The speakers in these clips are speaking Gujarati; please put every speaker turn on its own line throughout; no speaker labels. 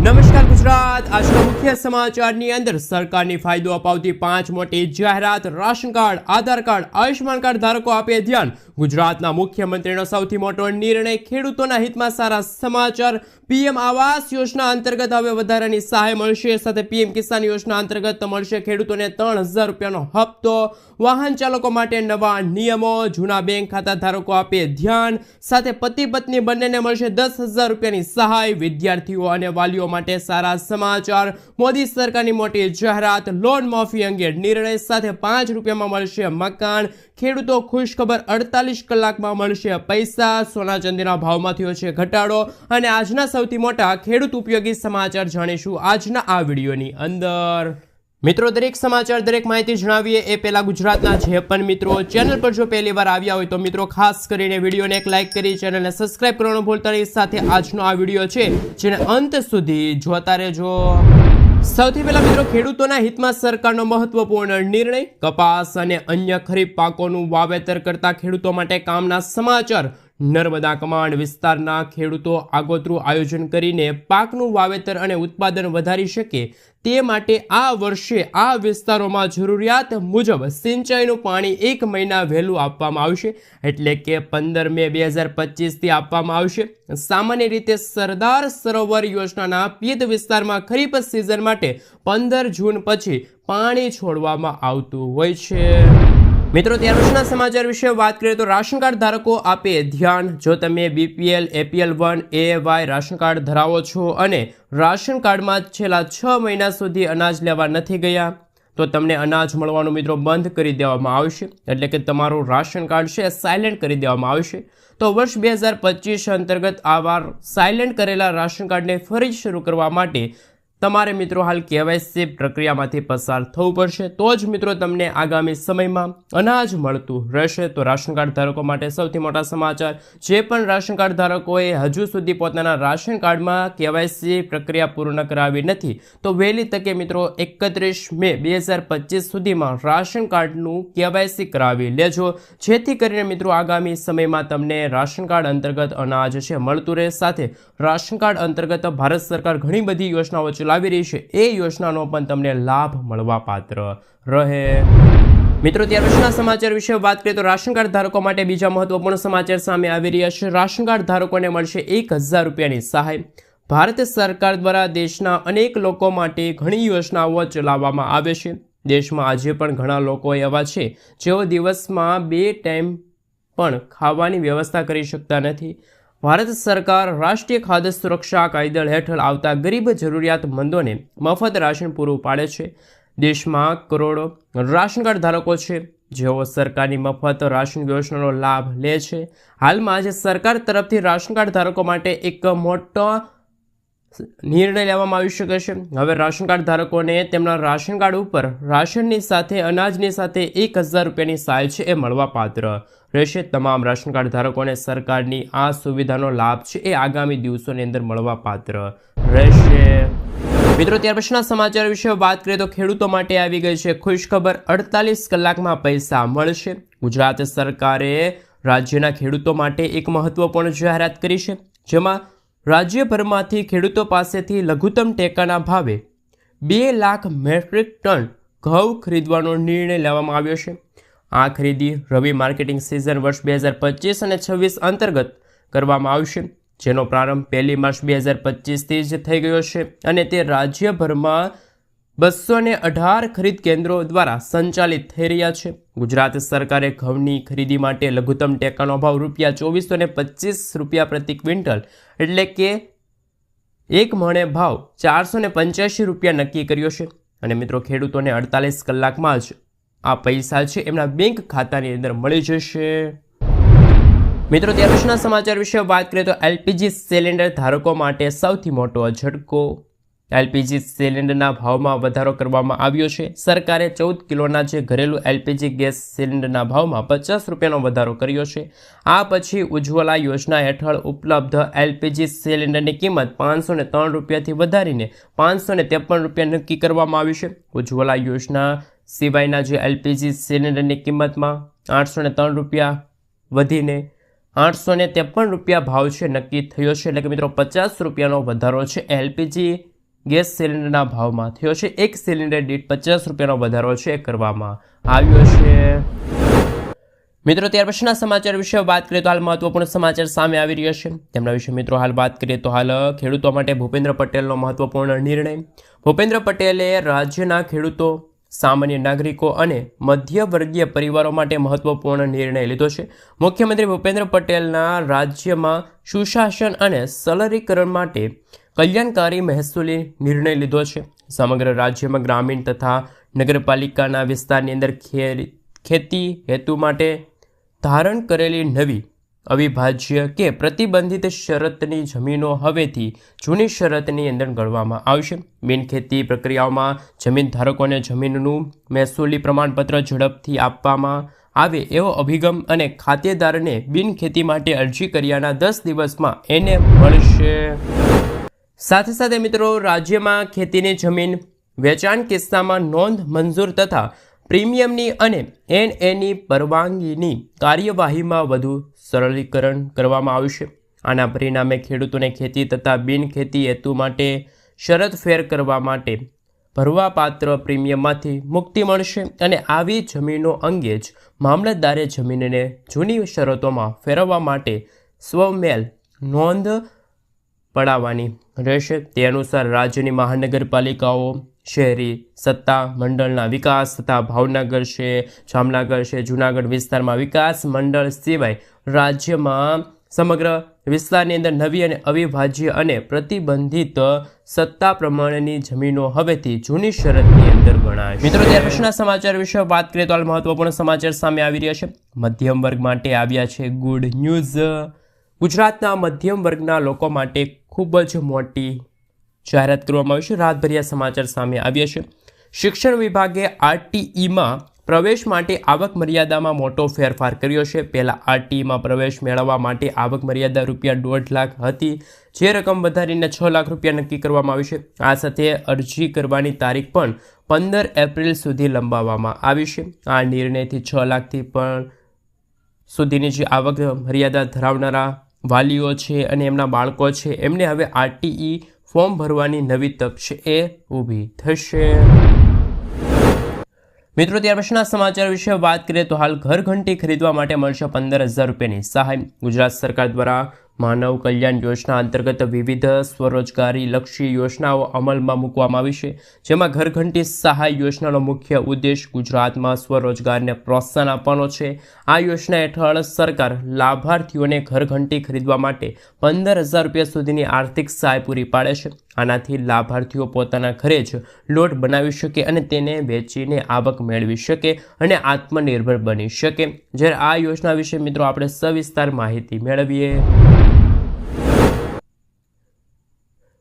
નમસ્કાર ગુજરાત, આજના મુખ્ય સમાચારની અંદર સરકારની ફાયદો અપાવતી 5 મોટી જાહેરાત. રાશન કાર્ડ, આધાર કાર્ડ, આયુષ્માન કાર્ડ ધારકો આપે ધ્યાન. ગુજરાતના મુખ્યમંત્રીનો સૌથી મોટો નિર્ણય, ખેડૂતોના હિતમાં સારા સમાચાર. પીએમ આવાસ યોજના અંતર્ગત હવે વધારાની સહાય મળશે. સાથે પીએમ કિસાન યોજના અંતર્ગત મળશે ખેડૂતોને 3000 રૂપિયાનો હપ્તો. વાહન ચાલકો માટે નવા નિયમો. જૂના બેંક ખાતા ધારકો આપે ધ્યાન. સાથે પતિ પત્ની બંનેને મળશે 10,000 રૂપિયાની સહાય. વિદ્યાર્થીઓ અને વાલીઓ માટે સારા સમાચાર. મોદી સરકારની મોટી જાહેરાત, લોન માફી અંગે નિર્ણય. સાથે 5 રૂપિયામાં મળશે મકાન. ખેડૂતો ખુશ ખબર, 48 કલાકમાં મળશે પૈસા. સોના ચાંદીના ભાવમાં થયો છે ઘટાડો. અને આજના સૌથી મોટા ખેડૂત ઉપયોગી સમાચાર જાણીશું આજના આ વિડીયોની અંદર. મિત્રો, દરેક સમાચાર, દરેક માહિતી જણાવીએ એ પહેલા ગુજરાતના જે પણ મિત્રો ચેનલ પર જો પહેલી વાર આવ્યા હોય તો મિત્રો ખાસ કરીને વિડીયોને એક લાઇક કરી ચેનલને સબસ્ક્રાઇબ કરવાનું ભૂલતા નહીં. સાથે આજનો આ વિડીયો છે જેને અંત સુધી જોતા રહેજો. સૌથી પહેલા મિત્રો, ખેડૂતોના હિતમાં સરકારનો મહત્વપૂર્ણ નિર્ણય. કપાસ અને અન્ય ખરીફ પાકોનું વાવેતર કરતા ખેડૂતો માટે કામના સમાચાર. નર્મદા કમાન્ડ વિસ્તારના ખેડૂતો આગોતરું આયોજન કરીને પાકનું વાવેતર અને ઉત્પાદન વધારી શકે તે માટે આ વર્ષે આ વિસ્તારોમાં જરૂરિયાત મુજબ સિંચાઈનું પાણી 1 મહિના વહેલું આપવામાં આવશે, એટલે કે 15 મે 2025થી આપવામાં આવશે. સામાન્ય રીતે સરદાર સરોવર યોજનાના પિયત વિસ્તારમાં ખરીફ સિઝન માટે 15 જૂન પછી પાણી છોડવામાં આવતું હોય છે. મિત્રો, ત્યાર પછીના સમાચાર વિશે વાત કરીએ તો રાશન કાર્ડ ધારકો આપે ધ્યાન. જો તમે બીપીએલ, એપીએલ 1, એવાય રાશન કાર્ડ ધરાવો છો અને રાશન કાર્ડમાં છેલ્લા 6 મહિના સુધી અનાજ લેવા નથી ગયા તો તમને અનાજ મળવાનું મિત્રો બંધ કરી દેવામાં આવશે, એટલે કે તમારું રાશન કાર્ડ છે સાયલેન્ટ કરી દેવામાં આવશે. તો વર્ષ 2025 અંતર્ગત આવા સાયલેન્ટ કરેલા રાશન કાર્ડને ફરી શરૂ કરવા માટે તમારે મિત્રો હાલ કેવાયસી પ્રક્રિયામાંથી પસાર થવું પડશે, તો જ મિત્રો તમને આગામી સમયમાં અનાજ મળતું રહેશે. તો રાશન કાર્ડ ધારકો માટે સૌથી મોટા સમાચાર. જે પણ રાશન કાર્ડ ધારકોએ હજુ સુધી પોતાના રાશન કાર્ડમાં કેવાયસી પ્રક્રિયા પૂર્ણ કરાવી નથી તો વહેલી તકે મિત્રો 31 મે 2025 સુધીમાં રાશન કાર્ડનું કેવાયસી કરાવી લેજો, જેથી કરીને મિત્રો આગામી સમયમાં તમને રાશન કાર્ડ અંતર્ગત અનાજ છે મળતું રહે. સાથે રાશન કાર્ડ અંતર્ગત ભારત સરકાર ઘણી બધી યોજનાઓ ચલાવી રહી છે, એ યોજનાનો પણ તમને લાભ મળવા પાત્ર રહે. મિત્રો, ત્યાર પછીના સમાચાર વિશે વાત કરીએ તો રાશન કાર્ડ ધારકો માટે બીજા મહત્વપૂર્ણ સમાચાર સામે આવી રહ્યા છે. રાશન કાર્ડ ધારકોને મળશે 1000 રૂપિયાની સહાય. ભારત સરકાર દ્વારા દેશના અનેક લોકો માટે ઘણી યોજનાઓ ચલાવવામાં આવે છે. દેશમાં આજે પણ ઘણા લોકો એવા છે જેઓ દિવસમાં 2 ટાઈમ પણ ખાવાની વ્યવસ્થા કરી શકતા નથી. ભારત સરકાર રાષ્ટ્રીય ખાદ્ય સુરક્ષા કાયદા હેઠળ આવતા ગરીબ જરૂરિયાતમંદોને મફત રાશન પૂરું પાડે છે. દેશમાં કરોડો રાશન કાર્ડ ધારકો છે જેઓ સરકારની મફત રાશન યોજનાનો લાભ લે છે. હાલમાં આજે સરકાર તરફથી રાશન કાર્ડ ધારકો માટે એક મોટો નિર્ણય લેવામાં આવી શકે છે. હવે રાશન કાર્ડ ધારકોને તેમના રાશન કાર્ડ ઉપર રાશનની સાથે અનાજની સાથે 1000 રૂપિયાની સહાય છે એ મળવા પાત્ર રહેશે. તમામ રાશન કાર્ડ ધારકોને સરકારની આ સુવિધાનો લાભ છે એ આગામી દિવસોની અંદર મળવા પાત્ર રહેશે. મિત્રો, ત્યાર પછીના સમાચાર વિશે વાત કરીએ તો ખેડૂતો માટે આવી ગઈ છે ખુશ ખબર. 48 કલાકમાં પૈસા મળશે. ગુજરાત સરકારે રાજ્યના ખેડૂતો માટે એક મહત્વપૂર્ણ જાહેરાત કરી છે, જેમાં રાજ્યભરમાંથી ખેડૂતો પાસેથી લઘુત્તમ ટેકાના ભાવે 2 લાખ મેટ્રિક ટન ઘઉં ખરીદવાનો નિર્ણય લેવામાં આવ્યો છે. આ ખરીદી રવિ માર્કેટિંગ સિઝન વર્ષ 2025 અને 26 અંતર્ગત કરવામાં આવશે, જેનો પ્રારંભ 1 માર્ચ 2025થી જ થઈ ગયો છે અને તે રાજ્યભરમાં 218 ખરીદ કેન્દ્રો દ્વારા સંચાલિત થઈ રહ્યા છે. ગુજરાત સરકારે ઘઉંની ખરીદી માટે લઘુત્તમ ટેકાનો ભાવ ₹2425 પ્રતિ ક્વિન્ટલ, એટલે કે એક મણે ભાવ ₹485 નક્કી કર્યો છે. અને મિત્રો, ખેડૂતોને 48 કલાકમાં જ આ પૈસા છે એમના બેંક ખાતાની અંદર મળી જશે. મિત્રો, ત્યાર પછીના સમાચાર વિશે વાત કરીએ તો એલપીજી સિલિન્ડર ધારકો માટે સૌથી મોટો ઝટકો. એલપીજી સિલિન્ડરના ભાવમાં વધારો કરવામાં આવ્યો છે. સરકારે 14 કિલોના જે ઘરેલું એલપીજી ગેસ સિલિન્ડરના ભાવમાં ₹50નો વધારો કર્યો છે. આ પછી ઉજ્જવલા યોજના હેઠળ ઉપલબ્ધ એલપીજી સિલિન્ડરની કિંમત ₹503થી વધારીને ₹553 નક્કી કરવામાં આવી છે. ઉજ્જવલા યોજના સિવાયના જે એલપીજી સિલિન્ડરની કિંમતમાં ₹803 વધીને ₹853 ભાવ છે નક્કી થયો છે, એટલે કે મિત્રો ₹50નો વધારો છે એલપીજી ગેસ સિલિન્ડરના ભાવમાં થયો છે. 1 સિલિન્ડર દીઠ 50 રૂપિયાનો વધારો છે કરવામાં આવ્યો છે. મિત્રો ત્યાર પછીના સમાચાર વિશે વાત કરીએ તો હાલ મહત્વપૂર્ણ સમાચાર સામે આવી રહ્યા છે. તેમના વિશે મિત્રો હાલ વાત કરીએ તો હાલ ખેડૂતો માટે ભૂપેન્દ્ર પટેલનો મહત્વપૂર્ણ નિર્ણય. ભૂપેન્દ્ર પટેલે રાજ્યના ખેડૂતો, સામાન્ય નાગરિકો અને મધ્યવર્ગીય પરિવારો માટે મહત્વપૂર્ણ નિર્ણય લીધો છે. મુખ્યમંત્રી ભૂપેન્દ્ર પટેલના રાજ્યમાં સુશાસન અને સરળીકરણ માટે કલ્યાણકારી મહેસૂલી નિર્ણય લીધો છે. સમગ્ર રાજ્યમાં ગ્રામીણ તથા નગરપાલિકાના વિસ્તારની અંદર ખેતી હેતુ માટે ધારણ કરેલી નવી અવિભાજ્ય કે પ્રતિબંધિત શરતની જમીનો હવેથી જૂની શરતની અંદર ગણવામાં આવશે. બિનખેતી પ્રક્રિયાઓમાં જમીન ધારકોને જમીનનું મહેસૂલી પ્રમાણપત્ર ઝડપથી આપવામાં આવે એવો અભિગમ અને ખાતેદારને બિનખેતી માટે અરજી કર્યાના 10 દિવસમાં એને મળશે. સાથે સાથે મિત્રો રાજ્યમાં ખેતીની જમીન વેચાણ કિસ્સામાં નોંધ મંજૂર તથા પ્રીમિયમની અને એનએની પરવાનગીની કાર્યવાહીમાં વધુ સરળીકરણ કરવામાં આવશે. આના પરિણામે ખેડૂતોને ખેતી તથા બિનખેતી હેતુ માટે શરત ફેર કરવા માટે ભરવાપાત્ર પ્રીમિયમમાંથી મુક્તિ મળશે અને આવી જમીનો અંગે જ મામલતદારે જમીનને જૂની શરતોમાં ફેરવવા માટે સ્વમેલ નોંધ પડાવવાની રહેશે. તે અનુસાર રાજ્યની મહાનગરપાલિકાઓ, શહેરી સત્તા મંડળના વિકાસ તથા ભાવનગર છે, જામનગર છે, જૂનાગઢ વિસ્તારમાં વિકાસ મંડળ સિવાય રાજ્યમાં સમગ્ર વિસ્તારની અંદર નવી અને અવિભાજ્ય અને પ્રતિબંધિત સત્તા પ્રમાણેની જમીનો હવેથી જૂની શરતની અંદર ગણાશે. મિત્રો ત્યાર પછીના સમાચાર વિશે વાત કરીએ તો હાલ મહત્વપૂર્ણ સમાચાર સામે આવી રહ્યા છે. મધ્યમ વર્ગ માટે આવ્યા છે ગુડ ન્યૂઝ. ગુજરાતના મધ્યમ વર્ગના લોકો માટે ખૂબ જ મોટી જાહેરાત કરવામાં આવી છે. રાતભર્યા સમાચાર સામે આવ્યા છે. શિક્ષણ વિભાગે આરટીઈમાં પ્રવેશ માટે આવક મર્યાદામાં મોટો ફેરફાર કર્યો છે. પહેલાં આરટીઈમાં પ્રવેશ મેળવવા માટે આવક મર્યાદા ₹1.5 લાખ હતી, જે રકમ વધારીને ₹6 લાખ નક્કી કરવામાં આવી છે. આ સાથે અરજી કરવાની તારીખ પણ 15 એપ્રિલ સુધી લંબાવવામાં આવી છે. આ નિર્ણયથી 6 લાખથી પણ સુધીની જે આવક મર્યાદા ધરાવનારા વાલીઓ છે અને એમના બાળકો છે એમને હવે આરટીઈ ફોર્મ ભરવાની નવી તક છે એ ઊભી થશે. મિત્રો ત્યાર પછીના સમાચાર વિશે વાત કરીએ તો હાલ ઘરઘંટી ખરીદવા માટે મળશે 15,000 રૂપિયાની સહાય. ગુજરાત સરકાર દ્વારા માનવ કલ્યાણ યોજના અંતર્ગત વિવિધ સ્વરોજગારી લક્ષી યોજનાઓ અમલમાં મૂકવામાં આવી છે. જેમાં ઘરઘંટી સહાય યોજનાનો મુખ્ય ઉદ્દેશ ગુજરાતમાં સ્વરોજગારને પ્રોત્સાહન આપવાનો છે. આ યોજના હેઠળ સરકાર લાભાર્થીઓને ઘરઘંટી ખરીદવા માટે 15,000 રૂપિયા સુધીની આર્થિક સહાય પૂરી પાડે છે. આનાથી લાભાર્થીઓ પોતાના ઘરે જ લોટ બનાવી શકે અને તેને વેચીને આવક મેળવી શકે અને આત્મનિર્ભર બની શકે. જ્યારે આ યોજના વિશે મિત્રો આપણે સવિસ્તાર માહિતી મેળવીએ.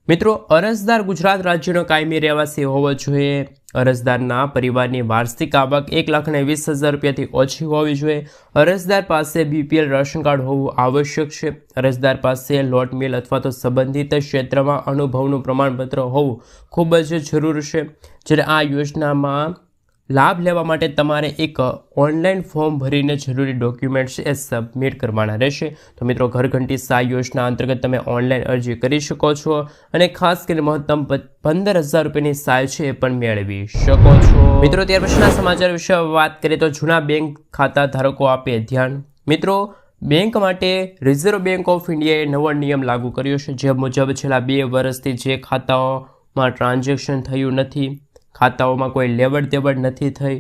મિત્રો અરજદાર ગુજરાત રાજ્યનો કાયમી રહેવાસી હોવો જોઈએ. અરજદારના પરિવારની વાર્ષિક આવક 1,20,000 રૂપિયાથી ઓછી હોવી જોઈએ. અરજદાર પાસે બીપીએલ રેશન કાર્ડ હોવું આવશ્યક છે. અરજદાર પાસે લોટ મિલ અથવા તો સંબંધિત ક્ષેત્રમાં અનુભવનું પ્રમાણપત્ર હોવું ખૂબ જ જરૂર છે. જ્યારે આ યોજનામાં લાભ લેવા માટે તમારે એક ઓનલાઈન ફોર્મ ભરીને જરૂરી ડોક્યુમેન્ટ્સ એ સબમિટ કરવાના રહેશે. તો મિત્રો ઘરઘંટી સહાય યોજના અંતર્ગત તમે ઓનલાઈન અરજી કરી શકો છો અને ખાસ કરીને મહત્તમ 15,000 રૂપિયાની સહાય છે એ પણ મેળવી શકો છો. મિત્રો ત્યાર પછીના સમાચાર વિશે વાત કરીએ તો જૂના બેંક ખાતા ધારકો આપે ધ્યાન. મિત્રો બેંક માટે રિઝર્વ બેંક ઓફ ઇન્ડિયાએ નવો નિયમ લાગુ કર્યો છે. જે મુજબ છેલ્લા 2 વર્ષથી જે ખાતાઓમાં ટ્રાન્ઝેક્શન થયું નથી, ખાતાઓમાં કોઈ લેવડ દેવડ નથી થઈ,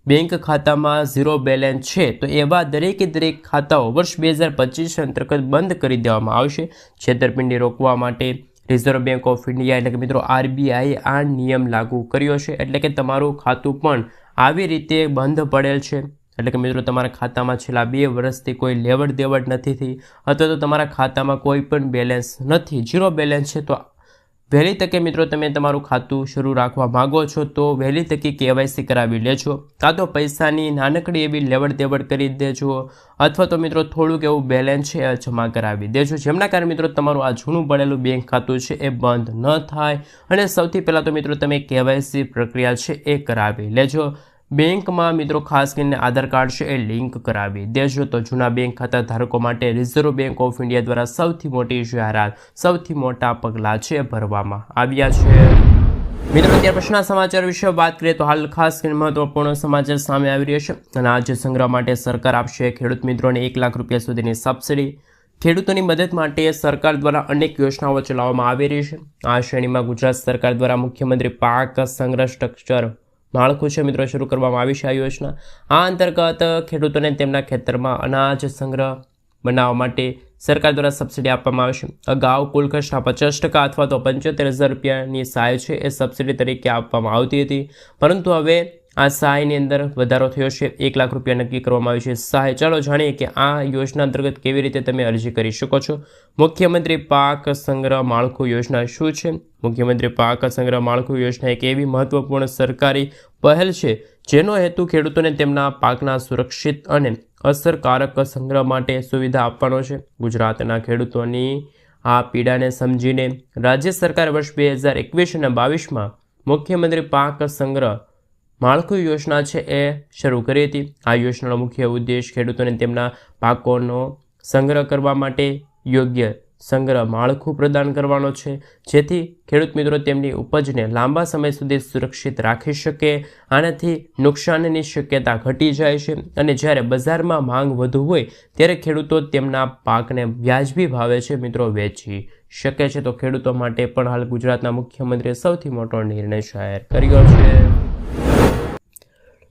બેંક ખાતામાં ઝીરો બેલેન્સ છે, તો એવા દરેક ખાતાઓ વર્ષ 2025 અંતર્ગત બંધ કરી દેવામાં આવશે. છેતરપિંડી રોકવા માટે રિઝર્વ બેંક ઓફ ઇન્ડિયા એટલે કે મિત્રો આરબીઆઈએ આ નિયમ લાગુ કર્યો છે. એટલે કે તમારું ખાતું પણ આવી રીતે બંધ પડેલ છે. એટલે કે મિત્રો તમારા ખાતામાં છેલ્લા 2 વર્ષથી કોઈ લેવડ દેવડ નથી થઈ અથવા તો તમારા ખાતામાં કોઈ પણ બેલેન્સ નથી, ઝીરો બેલેન્સ છે, તો વહેલી તકે મિત્રો તમે તમારું ખાતું શરૂ રાખવા માગો છો તો વહેલી તકે કેવાયસી કરાવી લેજો. કાં તો પૈસાની નાનકડી એવી લેવડ દેવડ કરી દેજો અથવા તો મિત્રો થોડુંક એવું બેલેન્સ છે જમા કરાવી દેજો. જેમના કારણે મિત્રો તમારું આ જૂનું પડેલું બેંક ખાતું છે એ બંધ ન થાય. અને સૌથી પહેલાં તો મિત્રો તમે કેવાયસી પ્રક્રિયા છે એ કરાવી લેજો. બેંકમાં મિત્રો ખાસ કરીને આધાર કાર્ડ છે એ લિંક કરાવી દેજો. તો જૂના બેંક ખાતા ધારકો માટે રિઝર્વ બેંક ઓફ ઇન્ડિયા દ્વારા સૌથી મોટી જાહેરાત, સૌથી મોટા પગલાં છે ભરવામાં આવ્યા છે. મિત્રો ત્યાર પછીના સમાચાર વિશે વાત કરીએ તો હાલ ખાસ કરીને મહત્વપૂર્ણ સમાચાર સામે આવી રહ્યા છે. અનાજ સંગ્રહ માટે સરકાર આપશે ખેડૂત મિત્રોને 1 લાખ રૂપિયા સુધીની સબસિડી. ખેડૂતોની મદદ માટે સરકાર દ્વારા અનેક યોજનાઓ ચલાવવામાં આવી રહી છે. આ શ્રેણીમાં ગુજરાત સરકાર દ્વારા મુખ્યમંત્રી પાક સંગ્રહ સ્ટ્રક્ચર માળખું છે મિત્રો શરૂ કરવામાં આવી છે. આ યોજના આ અંતર્ગત ખેડૂતોને તેમના ખેતરમાં અનાજ સંગ્રહ બનાવવા માટે સરકાર દ્વારા સબસિડી આપવામાં આવશે. અગાઉ કુલ ખર્ચના 50% અથવા તો 75,000 રૂપિયાની સહાય છે એ સબસિડી તરીકે આપવામાં આવતી હતી, પરંતુ હવે આ સહાયની અંદર વધારો થયો છે. 1 લાખ રૂપિયા નક્કી કરવામાં આવી છે સહાય. ચાલો જાણીએ કે આ યોજના અંતર્ગત કેવી રીતે તમે અરજી કરી શકો છો. મુખ્યમંત્રી પાક સંગ્રહ માળખું યોજના શું છે? મુખ્યમંત્રી પાક સંગ્રહ માળખું યોજના એક એવી મહત્વપૂર્ણ સરકારી પહેલ છે જેનો હેતુ ખેડૂતોને તેમના પાકના સુરક્ષિત અને અસરકારક સંગ્રહ માટે સુવિધા આપવાનો છે. ગુજરાતના ખેડૂતોની આ પીડાને સમજીને રાજ્ય સરકાર વર્ષ 2021 અને 22માં મુખ્યમંત્રી પાક સંગ્રહ માળખું યોજના છે એ શરૂ કરી હતી. આ યોજનાનો મુખ્ય ઉદ્દેશ ખેડૂતોને તેમના પાકોનો સંગ્રહ કરવા માટે યોગ્ય સંગ્રહ માળખું પ્રદાન કરવાનો છે, જેથી ખેડૂત મિત્રો તેમની ઉપજને લાંબા સમય સુધી સુરક્ષિત રાખી શકે. આનાથી નુકસાનની શક્યતા ઘટી જાય છે અને જ્યારે બજારમાં માંગ વધુ હોય ત્યારે ખેડૂતો તેમના પાકને વ્યાજબી ભાવે છે મિત્રો વેચી શકે છે. તો ખેડૂતો માટે પણ હાલ ગુજરાતના મુખ્યમંત્રીએ સૌથી મોટો નિર્ણય જાહેર કર્યો છે.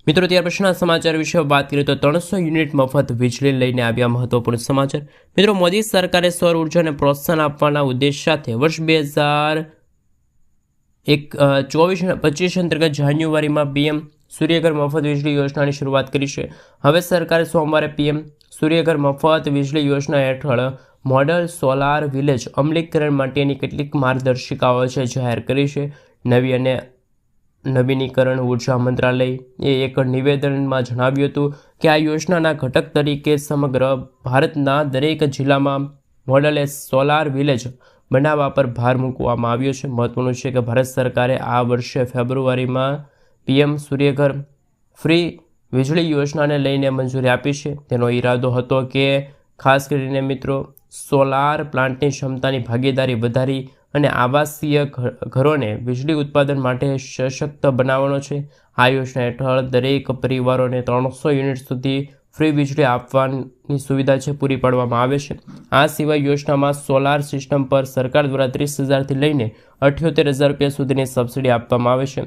મિત્રો ત્યાર પછીના સમાચાર વિશે વાત કરીએ તો 300 યુનિટ મફત વીજળી લઈને આવ્યા મહત્વપૂર્ણ સમાચાર. મિત્રો મોદી સરકારે સૌર ઉર્જાને પ્રોત્સાહન આપવાના ઉદ્દેશ સાથે વર્ષ 2024-25 અંતર્ગત જાન્યુઆરીમાં પીએમ સૂર્યઘર મફત વીજળી યોજનાની શરૂઆત કરી છે. હવે સરકારે સોમવારે પીએમ સૂર્યઘર મફત વીજળી યોજના હેઠળ મોડલ સોલાર વિલેજ અમલીકરણ માટેની કેટલીક માર્ગદર્શિકાઓ છે જાહેર કરી છે. નવી અને નવીનીકરણ ઉર્જા મંત્રાલયે એક નિવેદનમાં જણાવ્યું હતું કે આ યોજનાના ઘટક તરીકે સમગ્ર ભારતના દરેક જિલ્લામાં મોડેલેસ સોલાર વિલેજ બનાવવા પર ભાર મૂકવામાં આવ્યો છે. મહત્વનું છે કે ભારત સરકારે આ વર્ષે ફેબ્રુઆરીમાં પીએમ સૂર્યઘર ફ્રી વીજળી યોજનાને લઈને મંજૂરી આપી છે. તેનો ઈરાદો હતો કે ખાસ કરીને મિત્રો સોલાર પ્લાન્ટની ક્ષમતાની ભાગીદારી વધારી અને આવાસીય ઘરોને વીજળી ઉત્પાદન માટે સશક્ત બનાવવાનો છે. આ યોજના હેઠળ દરેક પરિવારોને 300 યુનિટ સુધી ફ્રી વીજળી આપવાની સુવિધા છે પૂરી પાડવામાં આવે છે. આ સિવાય યોજનામાં સોલાર સિસ્ટમ પર સરકાર દ્વારા 30,000થી લઈને 78,000 રૂપિયા સુધીની સબસિડી આપવામાં આવે છે.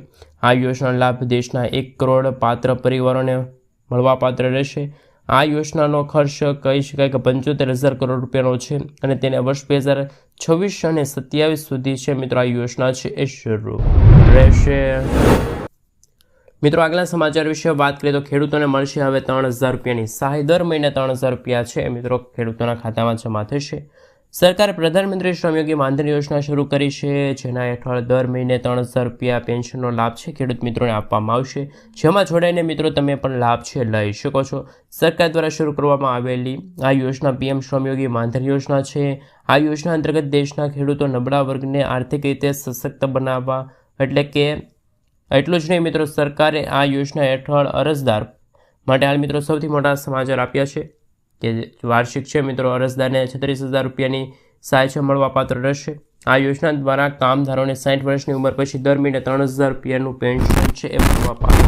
આ યોજનાનો લાભ દેશના 1 કરોડ પાત્ર પરિવારોને મળવાપાત્ર રહેશે. આ યોજનાનો ખર્ચ કહી શકાય કે 75,000 કરોડ રૂપિયાનો છે અને તેને વર્ષ 2026 અને 27 સુધી છે મિત્રો આ યોજના છે એ શરૂ રહેશે. મિત્રો આગલા સમાચાર વિશે વાત કરીએ તો ખેડૂતોને મળશે હવે 3,000 રૂપિયાની સહાય. દર મહિને 3,000 રૂપિયા છે મિત્રો ખેડૂતોના ખાતામાં જમા થશે. સરકારે પ્રધાનમંત્રી શ્રમયોગી માનધન યોજના શરૂ કરી છે, જેના હેઠળ દર મહિને 3,000 રૂપિયા પેન્શનનો લાભ છે ખેડૂત મિત્રોને આપવામાં આવશે, જેમાં જોડાઈને મિત્રો તમે પણ લાભ છે લઈ શકો છો. સરકાર દ્વારા શરૂ કરવામાં આવેલી આ યોજના પીએમ શ્રમયોગી માનધન યોજના છે. આ યોજના અંતર્ગત દેશના ખેડૂતો નબળા વર્ગને આર્થિક રીતે સશક્ત બનાવવા એટલું જ નહીં મિત્રો, સરકારે આ યોજના હેઠળ અરજદાર માટે હાલ મિત્રો સૌથી મોટા સમાચાર આપ્યા છે કે વાર્ષિક છે મિત્રો અરજદારને 36,000 રૂપિયાની સહાય છે મળવાપાત્ર રહેશે. આ યોજના દ્વારા કામદારોને 60 વર્ષની ઉંમર પછી દર મહિને 3,000 રૂપિયાનું પેન્શન છે એ મળવાપાત્ર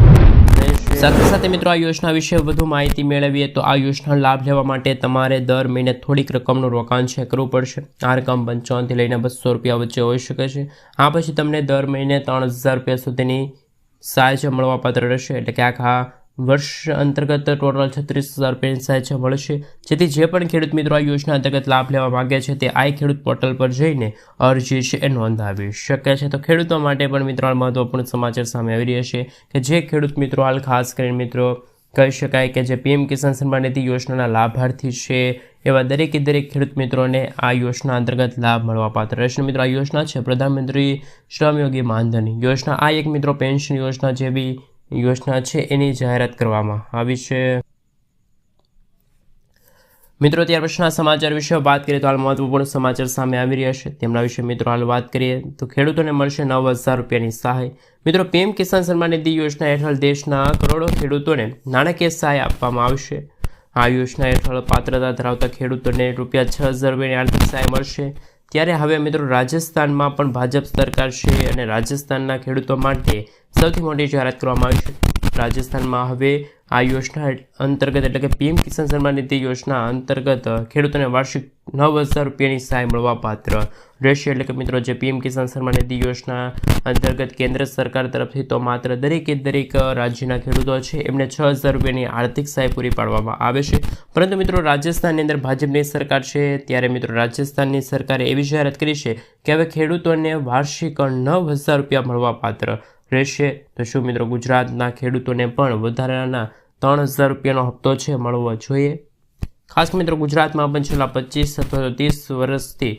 રહેશે. સાથે સાથે મિત્રો આ યોજના વિશે વધુ માહિતી મેળવીએ તો આ યોજનાનો લાભ લેવા માટે તમારે દર મહિને થોડીક રકમનું રોકાણ છે કરવું પડશે. આ રકમ 55થી લઈને 200 રૂપિયા વચ્ચે હોઈ શકે છે. આ પછી તમને દર મહિને 3,000 રૂપિયા સુધીની સહાય છે મળવાપાત્ર રહેશે. એટલે કે આખા વર્ષ અંતર્ગત ટોટલ 36,000 રૂપિયાની સહાય છે મળશે. જેથી જે પણ ખેડૂત મિત્રો આ યોજના અંતર્ગત લાભ લેવા માંગે છે તે આઈ ખેડૂત પોર્ટલ પર જઈને અરજી છે એ નોંધાવી શકે છે. તો ખેડૂતો માટે પણ મિત્રો મહત્વપૂર્ણ સમાચાર સામે આવી રહ્યા છે કે જે ખેડૂત મિત્રો હાલ ખાસ કરીને મિત્રો કહી શકાય કે જે પીએમ કિસાન સન્માન નિધિ યોજનાના લાભાર્થી છે એવા દરેક ખેડૂત મિત્રોને આ યોજના અંતર્ગત લાભ મળવાપાત્ર રહેશે. મિત્રો આ યોજના છે પ્રધાનમંત્રી શ્રમયોગી માનધન યોજના. આ એક મિત્રો પેન્શન યોજના જેવી યોજના છે એની જાહેરાત કરવામાં આવી છે. મિત્રો ત્યાર પછીના સમાચાર વિશે વાત કરીએ તો હાલ મહત્વપૂર્ણ સમાચાર સામે આવી રહ્યા છે તેમના વિશે મિત્રો હાલ વાત કરીએ તો ખેડૂતોને મળશે 9,000 રૂપિયાની સહાય। મિત્રો પીએમ કિસાન સન્માન નિધિ યોજના હેઠળ દેશના કરોડો ખેડૂતોને નાણાકીય સહાય આપવામાં આવશે। આ યોજના હેઠળ પાત્રતા ધરાવતા ખેડૂતોને રૂપિયા 6,000 રૂપિયાની આર્થિક સહાય મળશે। ત્યારે હવે મિત્રો રાજસ્થાનમાં પણ ભાજપ સરકાર છે અને રાજસ્થાનના ખેડૂતો માટે સૌથી મોટી જાહેરાત કરવામાં આવી છે। રાજસ્થાનમાં હવે આ યોજના અંતર્ગત એટલે કે પીએમ કિસાન સન્માન નિધિ યોજના અંતર્ગત ખેડૂતોને વાર્ષિક 9,000 રૂપિયાની સહાય મળવા પાત્ર રહેશે। એટલે કે મિત્રો જે પીએમ કિસાન સન્માન નિધિ યોજના અંતર્ગત કેન્દ્ર સરકાર તરફથી તો માત્ર દરેક રાજ્યના ખેડૂતો છે એમને 6,000 રૂપિયાની આર્થિક સહાય પૂરી પાડવામાં આવે છે। પરંતુ મિત્રો રાજસ્થાનની અંદર ભાજપની સરકાર છે ત્યારે મિત્રો રાજસ્થાનની સરકારે એવી જાહેરાત કરી છે કે હવે ખેડૂતોને વાર્ષિક 9,000 રૂપિયા મળવા પાત્ર રહેશે। તો શું મિત્રો ગુજરાતના ખેડૂતોને પણ વધારાના 3,000 રૂપિયાનો હપ્તો છે મળવો જોઈએ? ખાસ મિત્રો ગુજરાતમાં પણ છેલ્લા 25 અથવા 30 વર્ષથી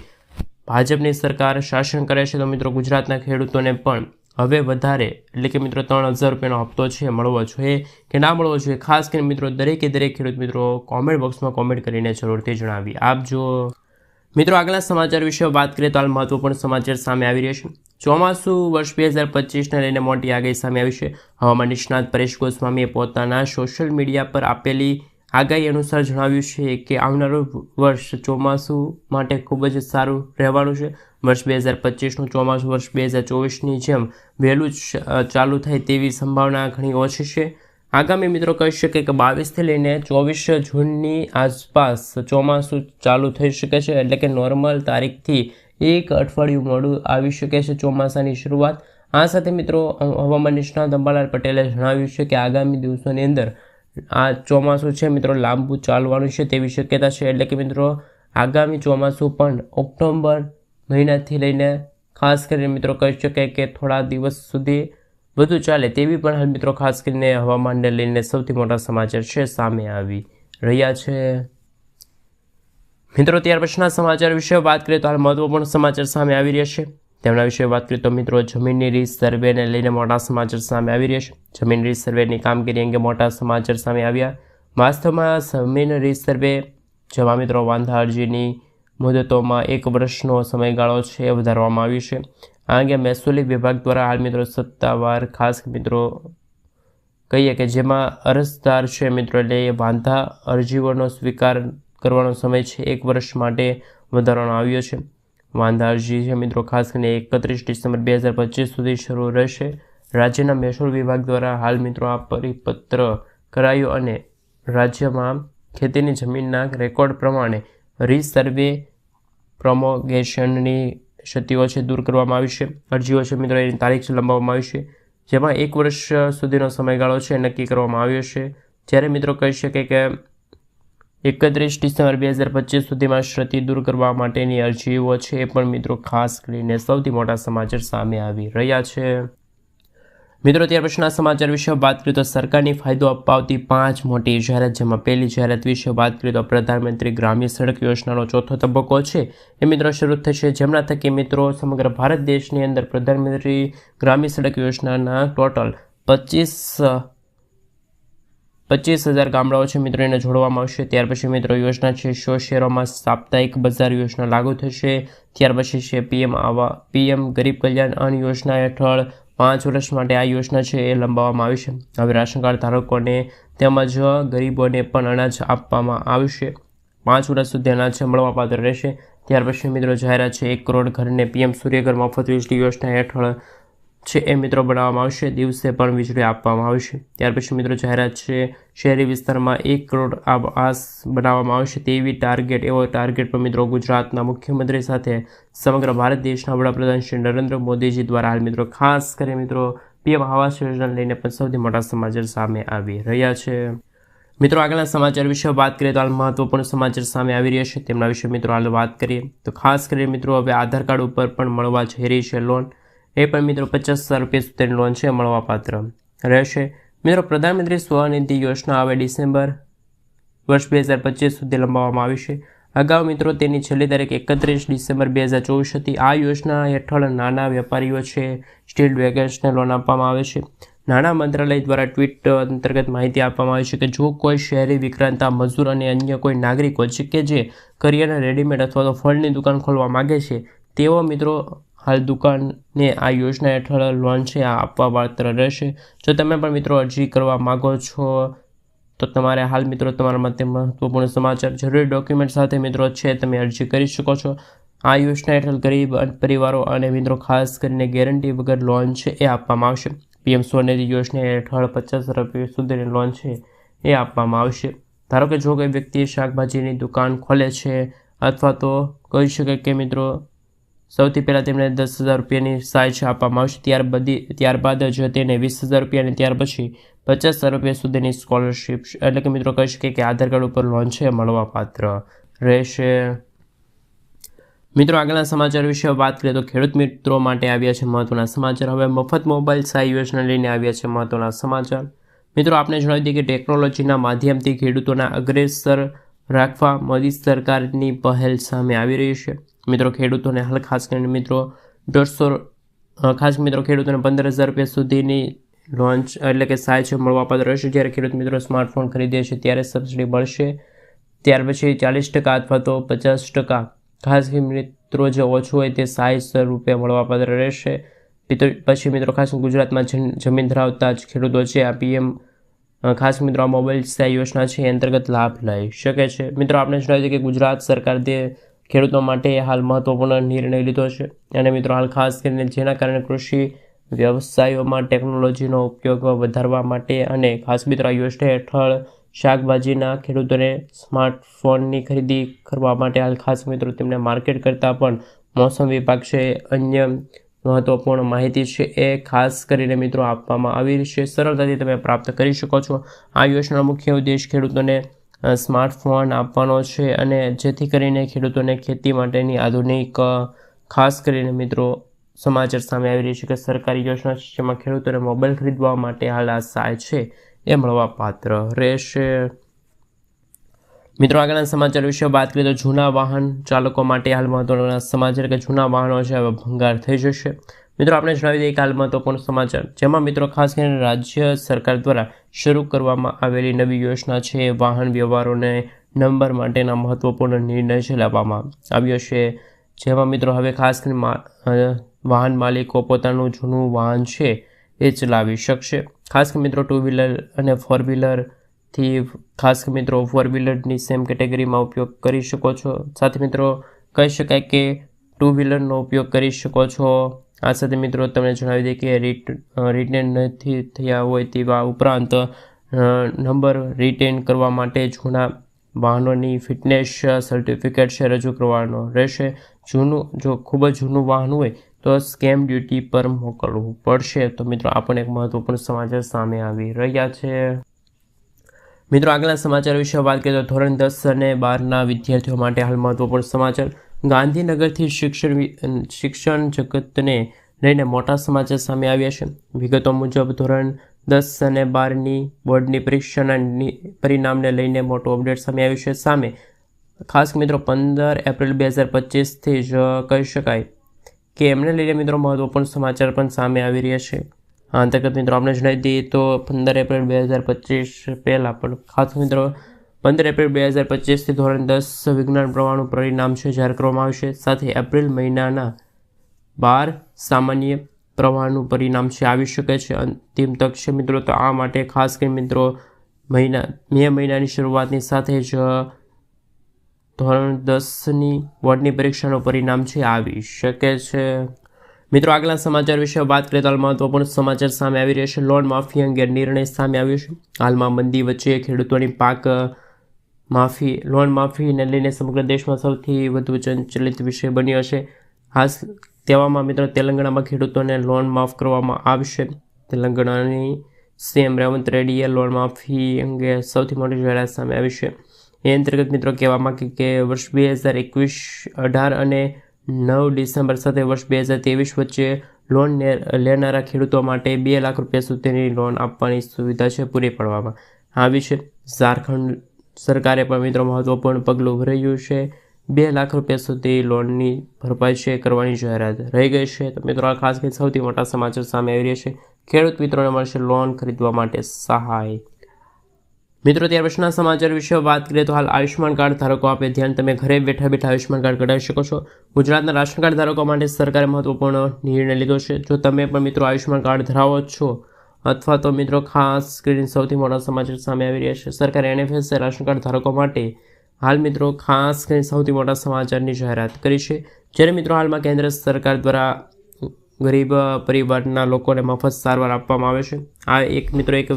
ભાજપની સરકાર શાસન કરે છે તો મિત્રો ગુજરાતના ખેડૂતોને પણ હવે વધારે એટલે કે મિત્રો 3,000 રૂપિયાનો હપ્તો છે મળવો જોઈએ કે ના મળવો જોઈએ? ખાસ કરીને મિત્રો દરેક ખેડૂત મિત્રો કોમેન્ટ બોક્સમાં કોમેન્ટ કરીને જરૂરથી જણાવી આપજો। મિત્રો આગળના સમાચાર વિશે વાત કરીએ તો હાલ મહત્વપૂર્ણ સમાચાર સામે આવી રહ્યા છે। ચોમાસું વર્ષ 2025ને લઈને મોટી આગાહી સામે આવી છે। હવામાન નિષ્ણાત પરેશ ગોસ્વામીએ પોતાના સોશિયલ મીડિયા પર આપેલી આગાહી અનુસાર જણાવ્યું છે કે આવનારું વર્ષ ચોમાસું માટે ખૂબ જ સારું રહેવાનું છે। વર્ષ 2025નું ચોમાસું વર્ષ 2024ની જેમ વહેલું ચાલુ થાય તેવી સંભાવના ઘણી ઓછી છે। આગામી મિત્રો કહી શકે કે 22થી લઈને 24 જૂનની આસપાસ ચોમાસું ચાલુ થઈ શકે છે। એટલે કે નોર્મલ તારીખથી એક અઠવાડિયું મોડું આવી શકે છે ચોમાસાની શરૂઆત। આ સાથે મિત્રો હવામાન નિષ્ણાત અંબાલાલ પટેલે જણાવ્યું છે કે આગામી દિવસોની અંદર આ ચોમાસું છે મિત્રો લાંબુ ચાલવાનું છે તેવી શક્યતા છે। એટલે કે મિત્રો આગામી ચોમાસું પણ ઓક્ટોબર મહિનાથી લઈને ખાસ કરીને મિત્રો કહી શકાય કે થોડા દિવસ સુધી વધુ ચાલે તેવી પણ હાલ મિત્રો ખાસ કરીને હવામાનને લઈને સૌથી મોટા સમાચાર છે સામે આવી રહ્યા છે। મિત્રો ત્યાર પછીના સમાચાર વિશે વાત કરીએ તો હાલ મહત્વપૂર્ણ સમાચાર સામે આવી રહ્યા છે તેમના વિશે વાત કરીએ તો મિત્રો જમીનની રીત સર્વેને લઈને મોટા સમાચાર સામે આવી રહ્યા છે। જમીન રીત સર્વેની કામગીરી અંગે મોટા સમાચાર સામે આવ્યા। વાસ્તવમાં જમીન રીત સર્વે જેમાં મિત્રો વાંધા અરજીની મુદતોમાં 1 વર્ષનો સમયગાળો છે વધારવામાં આવ્યો છે। આ અંગે મહેસૂલી વિભાગ દ્વારા હાલ મિત્રો સત્તાવાર ખાસ મિત્રો કહીએ કે જેમાં અરજદાર છે મિત્રો એટલે વાંધા અરજીઓનો સ્વીકાર કરવાનો સમય છે 1 વર્ષ માટે વધારવામાં આવ્યો છે। વાંધા અરજી છે મિત્રો ખાસ કરીને 31 ડિસેમ્બર 2025 સુધી શરૂ રહેશે। રાજ્યના મહેસૂલ વિભાગ દ્વારા હાલ મિત્રો આ પરિપત્ર કરાયો અને રાજ્યમાં ખેતીની જમીનના રેકોર્ડ પ્રમાણે રીસર્વે પ્રોમોગેશનની ક્ષતિઓ છે દૂર કરવામાં આવી છે। અરજીઓ છે મિત્રો એની તારીખ લંબાવવામાં આવી છે જેમાં 1 વર્ષ સુધીનો સમયગાળો છે નક્કી કરવામાં આવ્યો છે। જ્યારે મિત્રો કહી શકે કે 31 ડિસેમ્બર 2025 સુધીમાં ક્ષતિ દૂર કરવા માટેની અરજીઓ છે એ પણ મિત્રો ખાસ કરીને સૌથી મોટા સમાચાર સામે આવી રહ્યા છે। મિત્રો ત્યાર પછીના સમાચાર વિશે વાત કરીએ તો સરકારની ફાયદો અપાવતી 5 મોટી જાહેરાત જેમાં પહેલી જાહેરાત વિશે વાત કરીએ તો પ્રધાનમંત્રી ગ્રામ્ય સડક યોજનાનો ચોથો તબક્કો છે એ મિત્રો શરૂ થશે જેમના થકી મિત્રો સમગ્ર ભારત દેશની અંદર પ્રધાનમંત્રી ગ્રામ્ય સડક યોજનાના ટોટલ 25,000 ગામડાઓ છે મિત્રો એને જોડવામાં આવશે। ત્યાર પછી મિત્રો યોજના છે 100 શહેરોમાં સાપ્તાહિક બજાર યોજના લાગુ થશે। ત્યાર પછી છે પીએમ ગરીબ કલ્યાણ અન્ન યોજના હેઠળ 5 વર્ષ માટે આ યોજના છે એ લંબાવવામાં આવી છે। હવે રાશન કાર્ડ ધારકોને તેમજ ગરીબોને પણ અનાજ આપવામાં આવશે। 5 વર્ષ સુધી અનાજ મળવાપાત્ર રહેશે। ત્યાર પછી મિત્રો જાહેરાત છે 1 કરોડ ઘરને પીએમ સૂર્યઘર મફત વીજળી યોજના હેઠળ છે એ મિત્રો બનાવવામાં આવશે। દિવસે પણ વીજળી આપવામાં આવશે। ત્યાર પછી મિત્રો જાહેરાત છે શહેરી વિસ્તારમાં 1 કરોડ આવાસ બનાવવામાં આવશે તેવી એવો ટાર્ગેટ પર મિત્રો ગુજરાતના મુખ્યમંત્રી સાથે સમગ્ર ભારત દેશના વડાપ્રધાન શ્રી નરેન્દ્ર મોદીજી દ્વારા હાલ મિત્રો ખાસ કરીને મિત્રો પીએમ આવાસ યોજનાને લઈને પણ સૌથી મોટા સમાચાર સામે આવી રહ્યા છે। મિત્રો આગળના સમાચાર વિશે વાત કરીએ તો હાલ મહત્વપૂર્ણ સમાચાર સામે આવી રહ્યા છે તેમના વિશે મિત્રો હાલ વાત કરીએ તો ખાસ કરીને મિત્રો હવે આધાર કાર્ડ ઉપર પણ મળવા જઈ રહી છે લોન એ પણ મિત્રો 50,000 રૂપિયા સુધીની લોન છે મળવાપાત્ર રહેશે। મિત્રો પ્રધાનમંત્રી સ્વનિધિ યોજના હવે ડિસેમ્બર વર્ષ 2025 સુધી લંબાવવામાં આવી છે। અગાઉ મિત્રો તેની છેલ્લી તારીખ 31 ડિસેમ્બર 2024 હતી। આ યોજના હેઠળ નાના વેપારીઓ છે સ્ટીલ વેગન્સને લોન આપવામાં આવે છે નાણાં મંત્રાલય દ્વારા ટ્વીટ અંતર્ગત માહિતી આપવામાં આવી છે કે જો કોઈ શહેરી વિક્રેતા, મજૂર અને અન્ય કોઈ નાગરિકો છે કે જે કરિયાના, રેડીમેડ અથવા તો ફળની દુકાન ખોલવા માગે છે, તેઓ મિત્રો હાલ દુકાનને આ યોજના હેઠળ લોન છે આ આપવા પાત્ર રહેશે. જો તમે પણ મિત્રો અરજી કરવા માગો છો તો તમારે હાલ મિત્રો તમારા માટે મહત્વપૂર્ણ સમાચાર, જરૂરી ડોક્યુમેન્ટ સાથે મિત્રો છે તમે અરજી કરી શકો છો. આ યોજના હેઠળ ગરીબ પરિવારો અને મિત્રો ખાસ કરીને ગેરંટી વગર લોન છે એ આપવામાં આવશે. PM સ્વનિધિ યોજના હેઠળ 50,000 રૂપિયા સુધીની લોન છે એ આપવામાં આવશે. ધારો કે જો કોઈ વ્યક્તિ શાકભાજીની દુકાન ખોલે છે અથવા તો કહી શકે કે મિત્રો સૌથી પહેલાં તેમને 10,000 રૂપિયાની સહાય છે આપવામાં આવશે, ત્યારબાદ જ તેને 20,000 રૂપિયા અને ત્યાર પછી 50,000 રૂપિયા સુધીની સ્કોલરશિપ એટલે કે મિત્રો કહી શકીએ કે આધાર કાર્ડ ઉપર લોન છે મળવાપાત્ર રહેશે. મિત્રો આગળના સમાચાર વિશે વાત કરીએ તો ખેડૂત મિત્રો માટે આવ્યા છે મહત્વના સમાચાર. હવે મફત મોબાઈલ સહાય યોજના લઈને આવ્યા છે મહત્વના સમાચાર. મિત્રો આપણે જણાવી દઈએ કે ટેકનોલોજીના માધ્યમથી ખેડૂતોના અગ્રેસર રાખવા મોદી સરકારની પહેલ સામે આવી રહી છે. મિત્રો ખેડૂતોને હાલ ખાસ કરીને મિત્રો ખેડૂતોને 15,000 રૂપિયા સુધીની લોન એટલે કે સહાય છે મળવાપાત્ર રહેશે. જ્યારે ખેડૂત મિત્રો સ્માર્ટફોન ખરીદે છે ત્યારે સબસિડી મળશે, ત્યાર પછી 40% અથવા તો 50%. ખાસ મિત્રો જે ઓછું હોય તે સહાય સ્વરૂપે મળવાપાત્ર રહેશે. પછી મિત્રો ખાસ ગુજરાતમાં જમીન ધરાવતા જ ખેડૂતો છે આ PM ખાસ મિત્રો આ મોબાઈલ સહાય યોજના છે એ અંતર્ગત લાભ લઈ શકે છે. મિત્રો આપણે જણાવીએ કે ગુજરાત સરકાર ખેડૂતો માટે હાલ મહત્વપૂર્ણ નિર્ણય લીધો છે અને મિત્રો હાલ ખાસ કરીને જેના કારણે કૃષિ વ્યવસાયોમાં ટેકનોલોજીનો ઉપયોગ વધારવા માટે અને ખાસ મિત્રો આ યોજના હેઠળ શાકભાજીના ખેડૂતોને સ્માર્ટફોનની ખરીદી કરવા માટે હાલ ખાસ મિત્રો તેમને માર્કેટ કરતાં પણ મોસમ વિભાગ છે અન્ય મહત્વપૂર્ણ માહિતી છે એ ખાસ કરીને મિત્રો આપવામાં આવી છે, સરળતાથી તમે પ્રાપ્ત કરી શકો છો. આ યોજનાનો મુખ્ય ઉદ્દેશ ખેડૂતોને સ્માર્ટફોન આપવાનો છે અને જેથી કરીને ખેડૂતોને ખેતી માટેની આધુનિક ખાસ કરીને મિત્રો સમાચાર સામે આવી રહી છે કે સરકારી યોજના છે જેમાં ખેડૂતોને મોબાઈલ ખરીદવા માટે હાલ આ સહાય છે એ મળવાપાત્ર રહેશે. મિત્રો આગળના સમાચાર વિશે વાત કરીએ તો જૂના વાહન ચાલકો માટે હાલ મહત્વના સમાચાર કે જૂના વાહનો છે હવે ભંગાર થઈ જશે. મિત્રો આપણે જણાવી દઈએ કે હાલ મહત્વપૂર્ણ સમાચાર જેમાં મિત્રો ખાસ કરીને રાજ્ય સરકાર દ્વારા શરૂ કરવામાં આવેલી નવી યોજના છે વાહન વ્યવહારોને નંબર માટેના મહત્વપૂર્ણ નિર્ણય છે લેવામાં આવ્યો છે. જેમાં મિત્રો હવે ખાસ કરીને વાહન માલિકો પોતાનું જૂનું વાહન છે એ ચલાવી શકશે. ખાસ કે મિત્રો 2 વ્હીલર અને 4 વ્હીલરથી ખાસ કે મિત્રો 4 વ્હીલરની સેમ કેટેગરીમાં ઉપયોગ કરી શકો છો. સાથે મિત્રો કહી શકાય કે 2 વ્હીલરનો ઉપયોગ કરી શકો છો. આ સાથે મિત્રો તમને જણાવી દઈએ કે રિટેન નથી થયા હોય તેવા ઉપરાંત નંબર રિટેન કરવા માટે જૂના વાહનોની ફિટનેસ સર્ટિફિકેટ છે રજૂ કરવાનો રહેશે. જો ખૂબ જ જૂનું વાહન હોય તો સ્કેમ ડ્યુટી પર મોકલવું પડશે. તો મિત્રો આ પણ એક મહત્વપૂર્ણ સમાચાર સામે આવી રહ્યા છે. મિત્રો આગળના સમાચાર વિશે વાત કરીએ તો ધોરણ 10 અને 12ના વિદ્યાર્થીઓ માટે હાલ મહત્વપૂર્ણ સમાચાર. ગાંધીનગરથી શિક્ષણ જગતને લઈને મોટા સમાચાર સામે આવ્યા છે. વિગતો મુજબ ધોરણ 10 અને 12ની બોર્ડની પરીક્ષાના પરિણામને લઈને મોટું અપડેટ સામે આવ્યું છે. સામે ખાસ મિત્રો 15 એપ્રિલ 2025થી જ કહી શકાય કે એમને લઈને મિત્રો મહત્વપૂર્ણ સમાચાર પણ સામે આવી રહ્યા છે. આ અંતર્ગત મિત્રો આપણે જણાવી દઈએ તો 15 એપ્રિલ 2025 પહેલાં પણ ખાસ મિત્રો 15 એપ્રિલ 2025થી ધોરણ 10 વિજ્ઞાન પ્રવાહનું પરિણામ છે જાહેર કરવામાં આવશે. સાથે એપ્રિલ મહિનાના 12 સામાન્ય પ્રવાહનું પરિણામ છે આવી શકે છે. અંતિમ તક છે મિત્રો. તો આ માટે ખાસ કરીને મિત્રો મે મહિનાની શરૂઆતની સાથે જ ધોરણ 10ની બોર્ડની પરીક્ષાનું પરિણામ છે આવી શકે છે. મિત્રો આગળના સમાચાર વિશે વાત કરીએ તો હાલ મહત્વપૂર્ણ સમાચાર સામે આવી રહ્યા છે. લોન માફી અંગે નિર્ણય સામે આવ્યો છે. હાલમાં મંદી વચ્ચે ખેડૂતોની લોન માફીને લઈને સમગ્ર દેશમાં સૌથી વધુ ચર્ચિત વિષય બન્યો છે. ખાસ તેવામાં મિત્રો તેલંગાણામાં ખેડૂતોને લોન માફ કરવામાં આવશે. તેલંગાણાની CM રેવંત રેડ્ડીએ લોન માફી અંગે સૌથી મોટી જાહેરાત સામે આવી છે. એ અંતર્ગત મિત્રો કહેવામાં કે વર્ષ 2021-18 અને 9 ડિસેમ્બર સાથે વર્ષ 2023 વચ્ચે લોન લેનારા ખેડૂતો માટે 2 લાખ રૂપિયા સુધીની લોન આપવાની સુવિધા છે પૂરી પાડવામાં આવી છે. ઝારખંડ સરકારે પણ મિત્રો મહત્વપૂર્ણ પગલું ભર્યું છે. 2 લાખ રૂપિયા સુધી લોનની ભરપાઈ છે કરવાની જાહેરાત રહી ગઈ છે. તો મિત્રો આ ખાસ કરીને સૌથી મોટા સમાચાર સામે આવી રહ્યા છે ખેડૂત મિત્રોને મળશે લોન ખરીદવા માટે સહાય. મિત્રો ત્યાર પછીના સમાચાર વિશે વાત કરીએ તો હાલ આયુષ્યમાન કાર્ડ ધારકો આપે ધ્યાન, તમે ઘરે બેઠા બેઠા આયુષ્યમાન કાર્ડ કઢાવી શકો છો. ગુજરાતના રાશન કાર્ડ ધારકો માટે સરકારે મહત્વપૂર્ણ નિર્ણય લીધો છે. જો તમે પણ મિત્રો આયુષ્યમાન કાર્ડ ધરાવો છો અથવા તો મિત્રો ખાસ કરીને સૌથી મોટા સમાચાર સામે આવી રહ્યા છે. સરકારે NFS રાશન કાર્ડ ધારકો માટે હાલ મિત્રો ખાસ કરીને સૌથી મોટા સમાચારની જાહેરાત કરી છે. જ્યારે મિત્રો હાલમાં કેન્દ્ર સરકાર દ્વારા ગરીબ પરિવારના લોકોને મફત સારવાર આપવામાં આવે છે. આ એક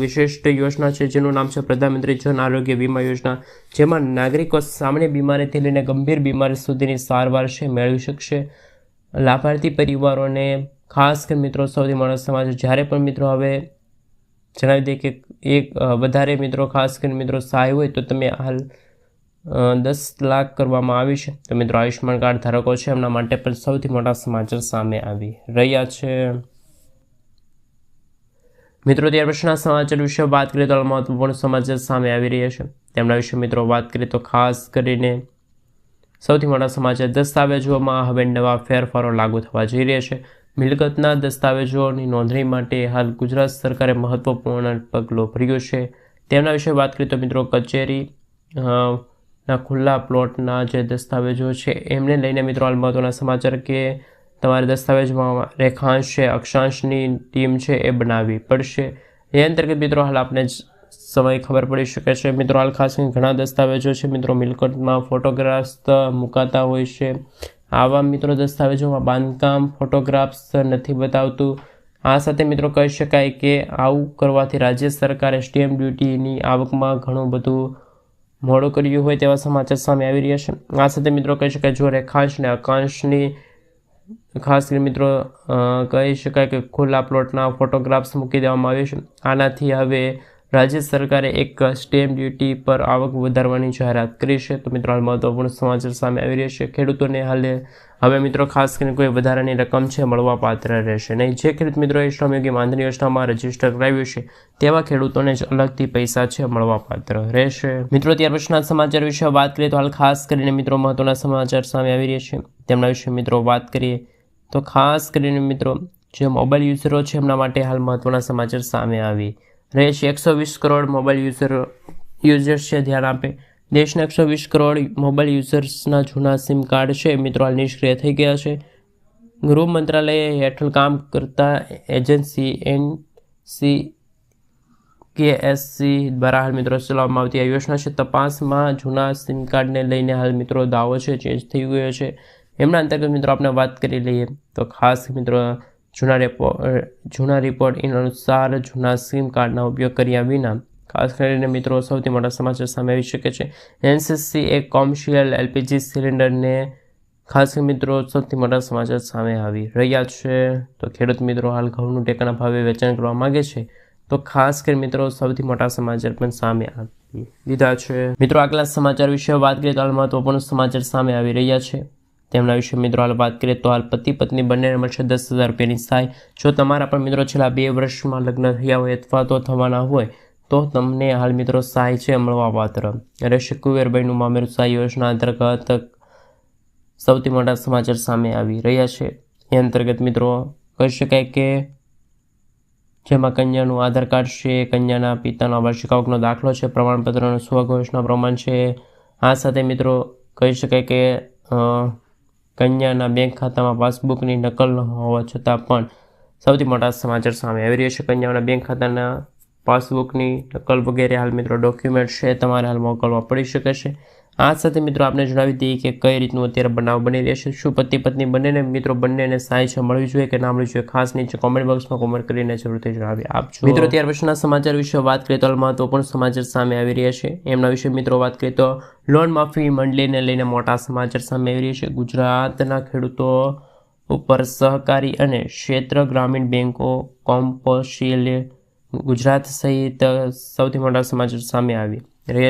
વિશિષ્ટ યોજના છે જેનું નામ છે પ્રધાનમંત્રી જન આરોગ્ય વીમા યોજના, જેમાં નાગરિકો સામાન્ય બીમારીથી લઈને ગંભીર બીમારી સુધીની સારવાર છે મેળવી શકશે. લાભાર્થી પરિવારોને ખાસ કરીને મિત્રો સૌથી મોટા સમાચાર, જ્યારે પણ મિત્રો હવે જણાવી દઈએ કે એક વધારે મિત્રો ખાસ કરીને મિત્રો સહાય હોય તો તમે હાલ 10 લાખ કરવામાં આવી છે. તો મિત્રો આયુષ્યમાન કાર્ડ ધારકો છે એમના માટે પણ સૌથી મોટા સમાચાર સામે આવી રહ્યા છે. મિત્રો ત્યાર પછીના સમાચાર વિશે વાત કરીએ તો મહત્વપૂર્ણ સમાચાર સામે આવી રહ્યા છે. તેમના વિશે મિત્રો વાત કરીએ તો ખાસ કરીને સૌથી મોટા સમાચાર, દસ્તાવેજોમાં હવે નવા ફેરફારો લાગુ થવા જઈ રહ્યા છે. મિલકતના દસ્તાવેજોની નોંધણી માટે હાલ ગુજરાત સરકારે મહત્વપૂર્ણ પગલું ભર્યું છે. તેમના વિશે વાત કરીએ તો મિત્રો કચેરી ના ખુલ્લા પ્લોટના જે દસ્તાવેજો છે એમને લઈને મિત્રો હાલ મહત્વના સમાચાર કે તમારે દસ્તાવેજમાં રેખાંશ છે, અક્ષાંશની ટીમ છે એ બનાવવી પડશે. એ અંતર્ગત મિત્રો હાલ આપને સમય ખબર પડી શકે છે. મિત્રો હાલ ખાસ કરીને ઘણા દસ્તાવેજો છે મિત્રો મિલકતમાં ફોટોગ્રાફ્સ મુકાતા હોય છે. આવા મિત્રો દસ્તાવેજોમાં બાંધકામ ફોટોગ્રાફ્સ નથી બતાવતું. આ સાથે મિત્રો કહી શકાય કે આવું કરવાથી રાજ્ય સરકારે સ્ટેમ્પ ડ્યુટીની આવકમાં ઘણું બધું મોડું કર્યું હોય તેવા સમાચાર સામે આવી રહ્યા છે. આ સાથે મિત્રો કહી શકાય જો રેખાંશ અને અકાંશની ખાસ કરીને મિત્રો કહી શકાય કે ખુલ્લા પ્લોટના ફોટોગ્રાફ્સ મૂકી દેવામાં આવ્યા છે. આનાથી હવે રાજ્ય સરકારે એક સ્ટેમ્પ ડ્યુટી પર આવક વધારવાની જાહેરાત કરી છે. તો મિત્રો હાલ મહત્વપૂર્ણ સમાચાર સામે આવી રહ્યા છે. ખેડૂતોને હાલે હવે મિત્રો ખાસ કરીને કોઈ વધારાની રકમ છે મળવાપાત્ર રહેશે નહીં. જે ખેડૂત મિત્રોએ શ્રમયોગી માનધન યોજનામાં રજીસ્ટર કરાવ્યું છે તેવા ખેડૂતોને જ અલગથી પૈસા છે મળવાપાત્ર રહેશે. મિત્રો ત્યાર પછીના સમાચાર વિશે વાત કરીએ તો હાલ ખાસ કરીને મિત્રો મહત્વના સમાચાર સામે આવી રહ્યા છે. તેમના વિશે મિત્રો વાત કરીએ તો ખાસ કરીને મિત્રો જે મોબાઈલ યુઝરો છે એમના માટે હાલ મહત્વના સમાચાર સામે આવી રહે છે. 120 કરોડ મોબાઈલ યુઝર્સ છે, ધ્યાન આપે. દેશના 120 કરોડ મોબાઈલ યુઝર્સના જૂના સિમ કાર્ડ છે મિત્રો હાલ નિષ્ક્રિય થઈ ગયા છે. ગૃહ મંત્રાલય હેઠળ કામ કરતા એજન્સી NCKSC દ્વારા હાલ મિત્રો ચલાવવામાં આવતી આ યોજના છે. તપાસમાં જૂના સિમ કાર્ડને લઈને હાલ મિત્રો દાવો છે ચેન્જ થઈ ગયો છે. એમના અંતર્ગત મિત્રો આપણે વાત કરી લઈએ તો ખાસ મિત્રો જૂના રિપોર્ટ અનુસાર જૂના સિમ કાર્ડના ઉપયોગ કર્યા વિના ખાસ કરીને મિત્રો સૌથી મોટા સમાચાર સામે આવી શકે છે. NCC એક કોમર્શિયલ LPG સિલિન્ડરને ખાસ મિત્રો સૌથી મોટા સમાચાર સામે આવી રહ્યા છે. તો ખેડૂત મિત્રો હાલ ઘઉંનું ટેકાના ભાવે વેચાણ કરવા માગે છે તો ખાસ કરીને મિત્રો સૌથી મોટા સમાચાર પણ સામે આવી દીધા છે. મિત્રો આગલા સમાચાર વિશે વાત કરીએ તો હાલ મહત્વપૂર્ણ સમાચાર સામે આવી રહ્યા છે. તેમના વિશે મિત્રો હાલ વાત કરીએ તો હાલ પતિ પત્ની બંનેને મળશે 10,000 રૂપિયાની સહાય. જો તમારા પણ મિત્રો છેલ્લા 2 વર્ષમાં લગ્ન થયા હોય અથવા તો થવાના હોય તો તમને હાલ મિત્રો સહાય છે મળવાપાત્ર રહેશે. કુંવરબાઈનું મામેરું સહાય યોજના અંતર્ગત સૌથી મોટા સમાચાર સામે આવી રહ્યા છે. એ અંતર્ગત મિત્રો કહી શકાય કે જેમાં કન્યાનું આધાર કાર્ડ છે, કન્યાના પિતાનો વાર્ષિક આવકનો દાખલો છે, પ્રમાણપત્રનું સ્વઘોષણા પ્રમાણ છે. આ સાથે મિત્રો કહી શકાય કે કન્યાના બેંક ખાતામાં પાસબુકની નકલ ન હોવા છતાં પણ સૌથી મોટા સમાચાર સામે આવી રહ્યા છે. કન્યાઓના બેંક ખાતાના પાસબુકની નકલ વગેરે હાલ મિત્રો ડોક્યુમેન્ટ છે તમારે હાલ મોકલવા પડી શકે છે. આ સાથે મિત્રો આપણે જણાવી દઈએ કે કઈ રીતનું અત્યારે બનાવ બની રહ્યા છે. શું પતિ પત્ની બંનેને મિત્રો બંનેને સહાય છે મળવી જોઈએ કે ના મળવી જોઈએ, ખાસ નીચે કોમેન્ટ બોક્સમાં કોમેન્ટ કરીને જરૂરથી જણાવી આપજો. મિત્રો ત્યાર પછીના સમાચાર વિશે વાત કરીએ તો હાલ મહત્વપૂર્ણ સમાચાર સામે આવી રહ્યા છે. એમના વિશે મિત્રો વાત કરીએ તો લોન માફી મંડળીને લઈને મોટા સમાચાર સામે આવી રહ્યા છે. ગુજરાતના ખેડૂતો ઉપર સહકારી અને ક્ષેત્ર ગ્રામીણ બેન્કો કોમ્પોશિયલ ગુજરાત સહિત સૌથી મોટા સમાચાર સામે આવી